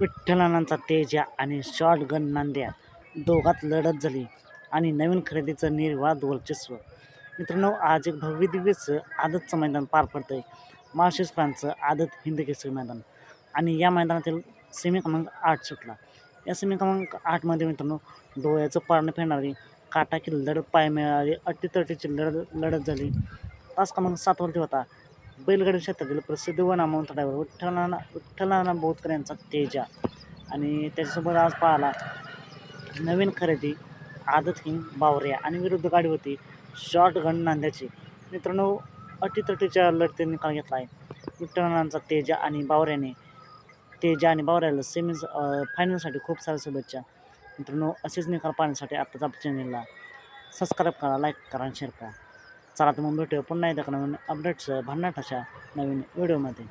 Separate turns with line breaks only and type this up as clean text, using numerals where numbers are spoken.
विठ्ठलांचा तेजा आणि शॉटगन नांद्या दोघात लढत झाली आणि नवीन खरेदीचं निर्वाद वर्चस्व. मित्रांनो, आज एक भव्य दिव्यचं आदतचं मैदान पार पडतंय. माळशिरसकरांचं आदत हिंदकेसरी मैदान आणि या मैदानातील सेमी क्रमांक 8 सुटला. या सेमी क्रमांक 8मध्ये मित्रांनो डोळ्याचं पारणं फेडणारी काटाकी लढत पाहायला मिळाली. अटीतटीची लढत झाली. तास क्रमांक 7 वरती होता. बैलगाडी क्षेत्रातील प्रसिद्ध व नामवंत ड्रायव्हर विठ्ठलाना बोरकर यांचा तेजा आणि त्याच्यासोबत आज पाहिला नवीन खरेदी आदत किंग बावऱ्या आणि विरुद्ध गाडी होती शॉटगन नांद्याची. मित्रांनो, अटीतटीच्या लढतीत निकाल घेतला आहे. विठ्ठलांचा तेजा आणि बावऱ्याला फायनलसाठी खूप साऱ्या शुभेच्छा. मित्रांनो, असेच निकाल पाहण्यासाठी आत्ताच आपल्या चॅनलला सबस्क्राईब करा, लाईक करा आणि शेअर करा. चला तर मग भेटूया पुन्हा एकदा नवीन अपडेट्स भन्नाट अशा नवीन व्हिडिओमध्ये.